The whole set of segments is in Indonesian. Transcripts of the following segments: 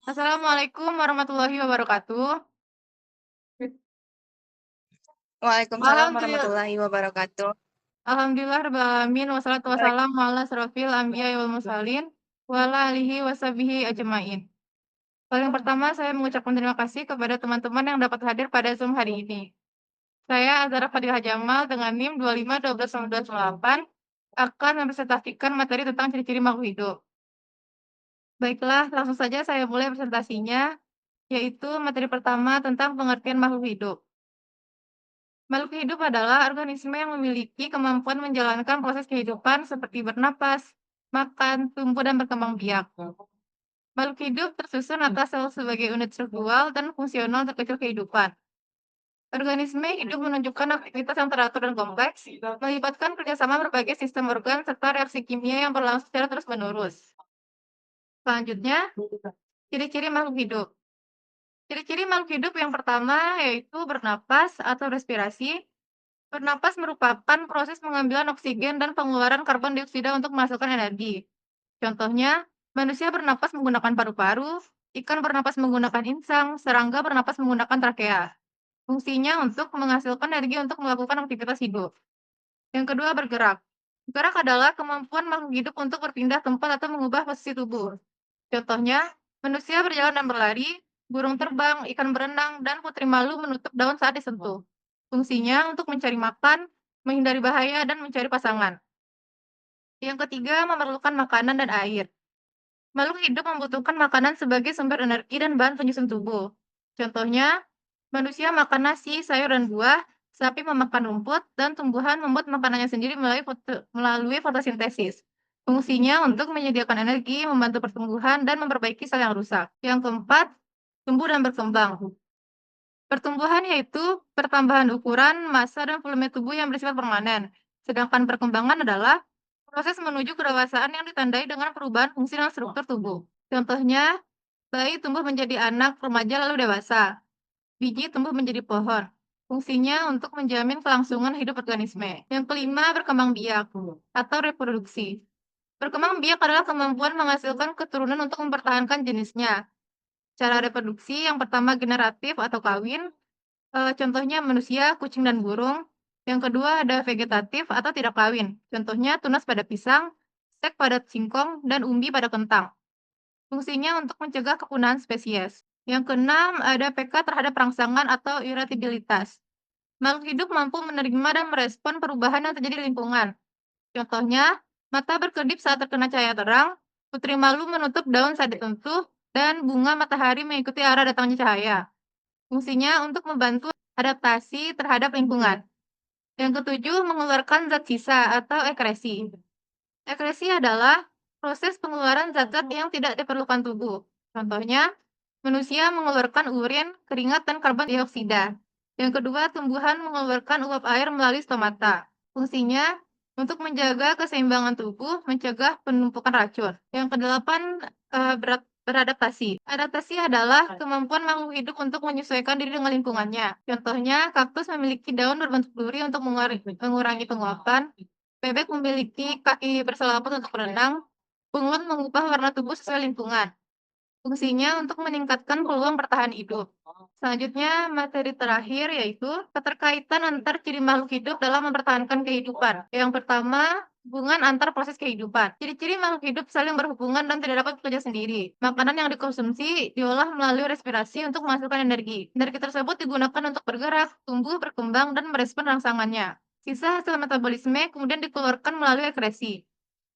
Assalamualaikum warahmatullahi wabarakatuh. Waalaikumsalam Alhamdulillah warahmatullahi wabarakatuh. alhamdulillah rabbil alamin wassalatu Baik, wassalamu ala asrofil anbiya'i wal mursalin wa ala alihi washabihi ajmain. Paling pertama saya mengucapkan terima kasih kepada teman-teman yang dapat hadir pada Zoom hari ini. Saya Azhara Fadila Jamal dengan NIM 25121998 akan mempresentasikan materi tentang ciri-ciri makhluk hidup. Baiklah, langsung saja saya mulai presentasinya, yaitu materi pertama tentang pengertian makhluk hidup. Makhluk hidup adalah organisme yang memiliki kemampuan menjalankan proses kehidupan seperti bernapas, makan, tumbuh, dan berkembang biak. Makhluk hidup tersusun atas sel sebagai unit struktural dan fungsional terkecil kehidupan. Organisme hidup menunjukkan aktivitas yang teratur dan kompleks, melibatkan kerjasama berbagai sistem organ serta reaksi kimia yang berlangsung secara terus-menerus. Selanjutnya, ciri-ciri makhluk hidup. Ciri-ciri makhluk hidup yang pertama yaitu bernapas atau respirasi. Bernapas merupakan proses pengambilan oksigen dan pengeluaran karbon dioksida untuk menghasilkan energi. Contohnya, manusia bernapas menggunakan paru-paru, ikan bernapas menggunakan insang, serangga bernapas menggunakan trakea. Fungsinya untuk menghasilkan energi untuk melakukan aktivitas hidup. Yang kedua, bergerak. Gerak adalah kemampuan makhluk hidup untuk berpindah tempat atau mengubah posisi tubuh. Contohnya, manusia berjalan dan berlari, burung terbang, ikan berenang, dan putri malu menutup daun saat disentuh. Fungsinya untuk mencari makan, menghindari bahaya, dan mencari pasangan. Yang ketiga, memerlukan makanan dan air. Makhluk hidup membutuhkan makanan sebagai sumber energi dan bahan penyusun tubuh. Contohnya, manusia makan nasi, sayur, dan buah, sapi memakan rumput, dan tumbuhan membuat makanannya sendiri melalui fotosintesis. Fungsinya untuk menyediakan energi, membantu pertumbuhan, dan memperbaiki sel yang rusak. Yang keempat, tumbuh dan berkembang. Pertumbuhan yaitu pertambahan ukuran, massa, dan volume tubuh yang bersifat permanen. Sedangkan perkembangan adalah proses menuju kedewasaan yang ditandai dengan perubahan fungsi dan struktur tubuh. Contohnya, bayi tumbuh menjadi anak, remaja, lalu dewasa. Biji tumbuh menjadi pohon. Fungsinya untuk menjamin kelangsungan hidup organisme. Yang kelima, berkembang biak atau reproduksi. Berkembang biak adalah kemampuan menghasilkan keturunan untuk mempertahankan jenisnya. Cara reproduksi yang pertama generatif atau kawin, contohnya manusia, kucing, dan burung. Yang kedua ada vegetatif atau tidak kawin. Contohnya tunas pada pisang, stek pada singkong, dan umbi pada kentang. Fungsinya untuk mencegah kepunahan spesies. Yang keenam ada peka terhadap rangsangan atau irritabilitas. Makhluk hidup mampu menerima dan merespon perubahan yang terjadi di lingkungan. Contohnya, mata berkedip saat terkena cahaya terang, putri malu menutup daun saat disentuh, dan bunga matahari mengikuti arah datangnya cahaya. Fungsinya untuk membantu adaptasi terhadap lingkungan. Yang ketujuh, mengeluarkan zat sisa atau ekresi. Ekresi adalah proses pengeluaran zat-zat yang tidak diperlukan tubuh. Contohnya, manusia mengeluarkan urin, keringat, dan karbon dioksida. Yang kedua, tumbuhan mengeluarkan uap air melalui stomata. Fungsinya untuk menjaga keseimbangan tubuh, mencegah penumpukan racun. Yang kedelapan, beradaptasi. Adaptasi adalah kemampuan makhluk hidup untuk menyesuaikan diri dengan lingkungannya. Contohnya, kaktus memiliki daun berbentuk duri untuk mengurangi penguapan, bebek memiliki kaki berselaput untuk berenang, bunglon mengubah warna tubuh sesuai lingkungan. Fungsinya untuk meningkatkan peluang bertahan hidup. Selanjutnya, materi terakhir yaitu keterkaitan antar ciri makhluk hidup dalam mempertahankan kehidupan. Yang pertama, hubungan antar proses kehidupan. Ciri-ciri makhluk hidup saling berhubungan dan tidak dapat bekerja sendiri. Makanan yang dikonsumsi diolah melalui respirasi untuk menghasilkan energi. Energi tersebut digunakan untuk bergerak, tumbuh, berkembang, dan merespon rangsangannya. Sisa hasil metabolisme kemudian dikeluarkan melalui ekresi.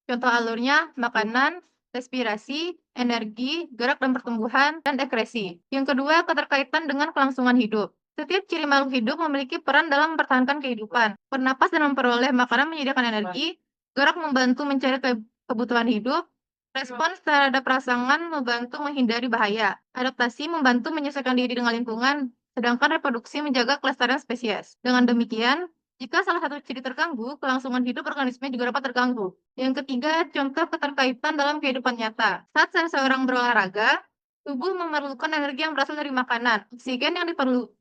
Contoh alurnya, makanan, respirasi, energi, gerak dan pertumbuhan, dan ekresi. Yang kedua, keterkaitan dengan kelangsungan hidup. Setiap ciri makhluk hidup memiliki peran dalam mempertahankan kehidupan. Bernapas dan memperoleh makanan menyediakan energi, gerak membantu mencari kebutuhan hidup, respons terhadap rangsangan membantu menghindari bahaya, adaptasi membantu menyesuaikan diri dengan lingkungan, sedangkan reproduksi menjaga kelestarian spesies. Dengan demikian, jika salah satu ciri terganggu, kelangsungan hidup organisme juga dapat terganggu. Yang ketiga, contoh keterkaitan dalam kehidupan nyata. Saat seseorang berolahraga, tubuh memerlukan energi yang berasal dari makanan. Oksigen yang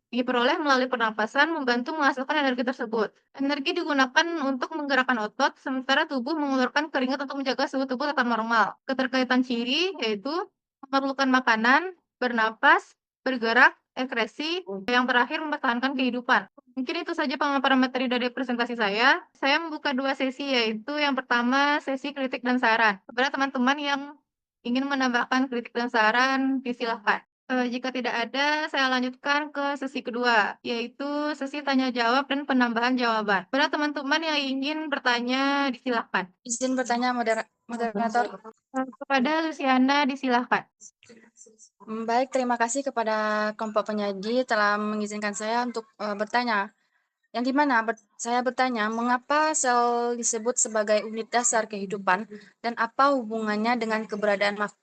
diperoleh melalui pernapasan membantu menghasilkan energi tersebut. Energi digunakan untuk menggerakkan otot, sementara tubuh mengeluarkan keringat untuk menjaga suhu tubuh tetap normal. Keterkaitan ciri yaitu memerlukan makanan, bernapas, bergerak, ekskresi, yang terakhir mempertahankan kehidupan. Mungkin itu saja pemaparan materi dari presentasi saya. Saya membuka 2 sesi, yaitu yang pertama sesi kritik dan saran. Kepada teman-teman yang ingin menambahkan kritik dan saran, disilahkan. Jika tidak ada, saya lanjutkan ke sesi kedua, yaitu sesi tanya jawab dan penambahan jawaban. Kepada teman-teman yang ingin bertanya, disilahkan. Izin bertanya moderator. Kepada Luciana, disilahkan. Baik, terima kasih kepada kelompok penyaji telah mengizinkan saya untuk bertanya. Yang dimana saya bertanya, mengapa sel disebut sebagai unit dasar kehidupan dan apa hubungannya dengan keberadaan makhluk?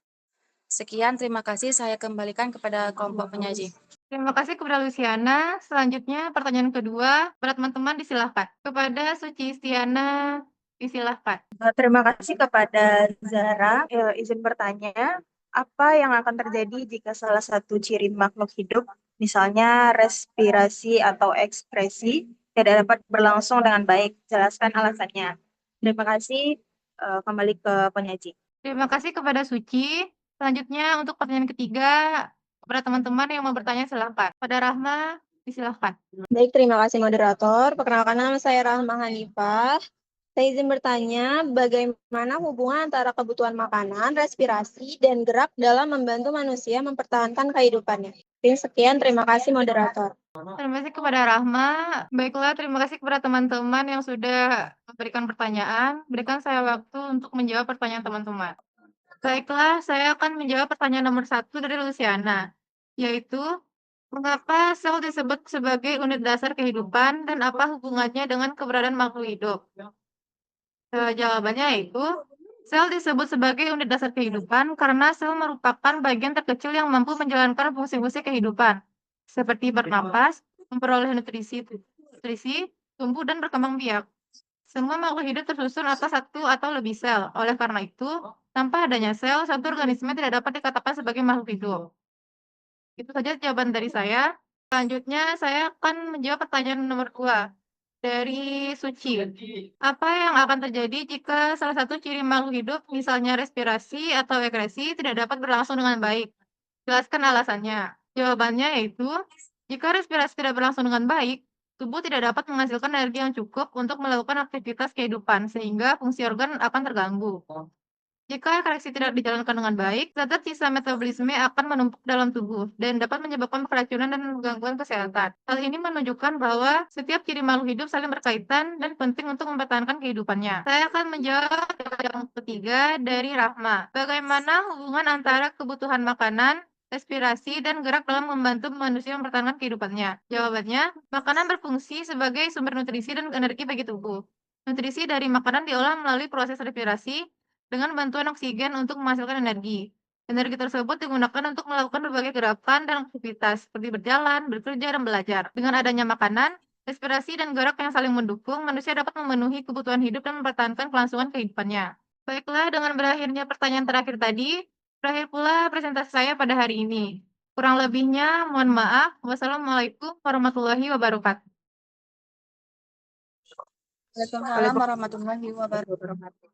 Sekian, terima kasih. Saya kembalikan kepada kelompok penyaji. Terima kasih kepada Luciana. Selanjutnya pertanyaan kedua, kepada teman-teman disilahkan. Kepada Suci Istiana, disilahkan. Terima kasih kepada Zara. Izin bertanya, apa yang akan terjadi jika salah satu ciri makhluk hidup, misalnya respirasi atau ekspresi, tidak dapat berlangsung dengan baik? Jelaskan alasannya. Terima kasih. Kembali ke penyaji. Terima kasih kepada Suci. Selanjutnya untuk pertanyaan ketiga, kepada teman-teman yang mau bertanya silahkan. Pada Rahma, disilahkan. Baik, terima kasih moderator. Perkenalkan nama saya Rahma Hanifah. Saya izin bertanya, bagaimana hubungan antara kebutuhan makanan, respirasi, dan gerak dalam membantu manusia mempertahankan kehidupannya? Sekian, terima kasih moderator. Terima kasih kepada Rahma. Baiklah, terima kasih kepada teman-teman yang sudah memberikan pertanyaan. Berikan saya waktu untuk menjawab pertanyaan teman-teman. Baiklah, saya akan menjawab pertanyaan nomor 1 dari Luciana, yaitu mengapa sel disebut sebagai unit dasar kehidupan dan apa hubungannya dengan keberadaan makhluk hidup? Jawabannya yaitu sel disebut sebagai unit dasar kehidupan karena sel merupakan bagian terkecil yang mampu menjalankan fungsi-fungsi kehidupan, seperti bernapas, memperoleh nutrisi, tumbuh dan berkembang biak. Semua makhluk hidup tersusun atas satu atau lebih sel. Oleh karena itu, tanpa adanya sel, satu organisme tidak dapat dikatakan sebagai makhluk hidup. Itu saja jawaban dari saya. Selanjutnya, saya akan menjawab pertanyaan nomor 2 dari Suci. Apa yang akan terjadi jika salah satu ciri makhluk hidup, misalnya respirasi atau ekskresi, tidak dapat berlangsung dengan baik? Jelaskan alasannya. Jawabannya yaitu, jika respirasi tidak berlangsung dengan baik, tubuh tidak dapat menghasilkan energi yang cukup untuk melakukan aktivitas kehidupan, sehingga fungsi organ akan terganggu. Jika reaksi tidak dijalankan dengan baik, zat sisa metabolisme akan menumpuk dalam tubuh dan dapat menyebabkan keracunan dan gangguan kesehatan. Hal ini menunjukkan bahwa setiap ciri makhluk hidup saling berkaitan dan penting untuk mempertahankan kehidupannya. Saya akan menjawab yang ketiga dari Rahma. Bagaimana hubungan antara kebutuhan makanan, respirasi, dan gerak dalam membantu manusia mempertahankan kehidupannya? Jawabannya, makanan berfungsi sebagai sumber nutrisi dan energi bagi tubuh. Nutrisi dari makanan diolah melalui proses respirasi dengan bantuan oksigen untuk menghasilkan energi. Energi tersebut digunakan untuk melakukan berbagai gerakan dan aktivitas seperti berjalan, bekerja, dan belajar. Dengan adanya makanan, respirasi dan gerak yang saling mendukung, manusia dapat memenuhi kebutuhan hidup dan mempertahankan kelangsungan kehidupannya. Baiklah, dengan berakhirnya pertanyaan terakhir tadi, berakhir pula presentasi saya pada hari ini. Kurang lebihnya, mohon maaf. Wassalamualaikum warahmatullahi wabarakatuh. Waalaikumsalam warahmatullahi wabarakatuh.